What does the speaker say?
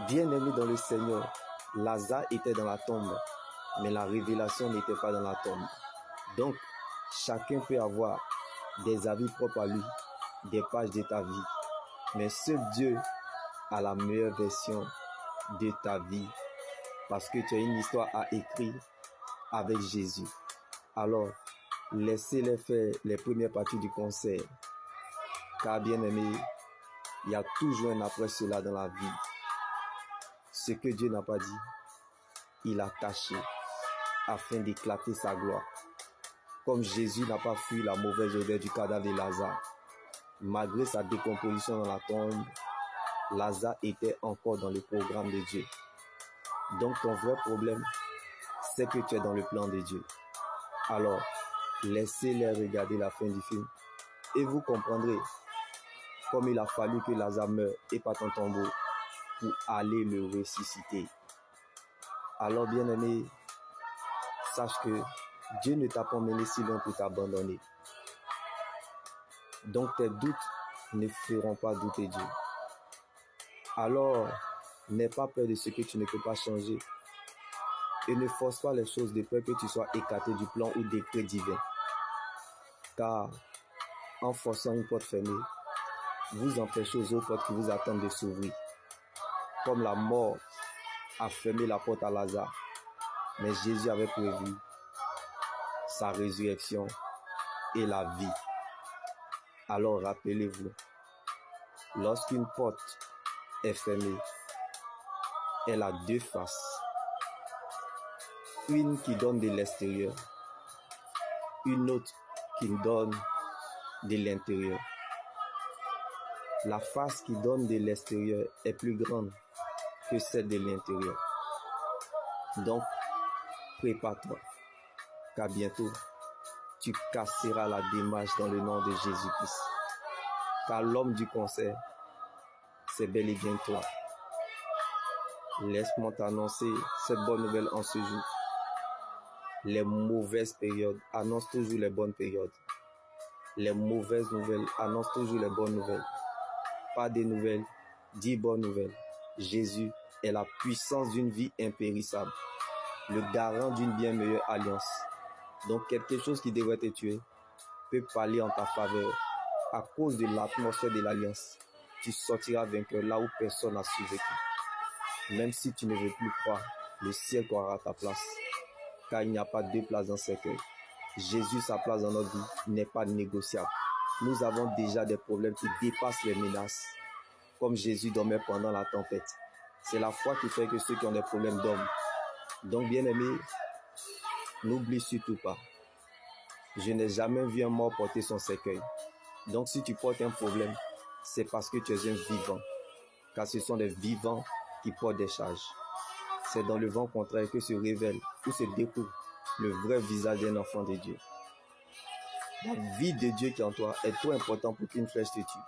Bien-aimé dans le Seigneur, Lazare était dans la tombe, mais la révélation n'était pas dans la tombe. Donc, chacun peut avoir des avis propres à lui, des pages de ta vie, mais seul Dieu a la meilleure version de ta vie, parce que tu as une histoire à écrire avec Jésus. Alors, laissez-les faire les premières parties du concert, car bien-aimé, il y a toujours un après cela dans la vie. Ce que Dieu n'a pas dit, il a caché afin d'éclater sa gloire. Comme Jésus n'a pas fui la mauvaise odeur du cadavre de Lazare, malgré sa décomposition dans la tombe, Lazare était encore dans le programme de Dieu. Donc ton vrai problème, c'est que tu es dans le plan de Dieu. Alors, laissez-les regarder la fin du film et vous comprendrez comme il a fallu que Lazare meure et pas ton tombeau pour aller le ressusciter. Alors bien-aimé, sache que Dieu ne t'a pas mené si loin pour t'abandonner. Donc tes doutes ne feront pas douter Dieu. Alors, n'aie pas peur de ce que tu ne peux pas changer. Et ne force pas les choses de peur que tu sois écarté du plan ou décret divin. Car, en forçant une porte fermée, vous empêchez aux autres portes qui vous attendent de s'ouvrir. Comme la mort a fermé la porte à Lazare. Mais Jésus avait prévu sa résurrection et la vie. Alors rappelez-vous, lorsqu'une porte est fermée, elle a deux faces. Une qui donne de l'extérieur, une autre qui donne de l'intérieur. La face qui donne de l'extérieur est plus grande que celle de l'intérieur. Donc, prépare-toi, car bientôt, tu casseras la démarche dans le nom de Jésus-Christ. Car l'homme du concert, c'est bel et bien toi. Laisse-moi t'annoncer cette bonne nouvelle en ce jour. Les mauvaises périodes annoncent toujours les bonnes périodes. Les mauvaises nouvelles annoncent toujours les bonnes nouvelles. Pas des nouvelles, 10 bonnes nouvelles. Jésus est la puissance d'une vie impérissable, le garant d'une bien meilleure alliance. Donc quelque chose qui devrait te tuer peut parler en ta faveur à cause de l'atmosphère de l'alliance. Tu sortiras vainqueur là où personne n'a survécu. Même si tu ne veux plus croire, le ciel aura ta place. Car il n'y a pas deux places dans ce cercueil. Jésus, sa place dans notre vie n'est pas négociable. Nous avons déjà des problèmes qui dépassent les menaces. Comme Jésus dormait pendant la tempête. C'est la foi qui fait que ceux qui ont des problèmes dorment. Donc bien aimé, n'oublie surtout pas. Je n'ai jamais vu un mort porter son cercueil. Donc si tu portes un problème, c'est parce que tu es un vivant. Car ce sont les vivants qui portent des charges. C'est dans le vent contraire que se révèle ou se découvre le vrai visage d'un enfant de Dieu. La vie de Dieu qui est en toi est trop importante pour qu'une flèche te tue.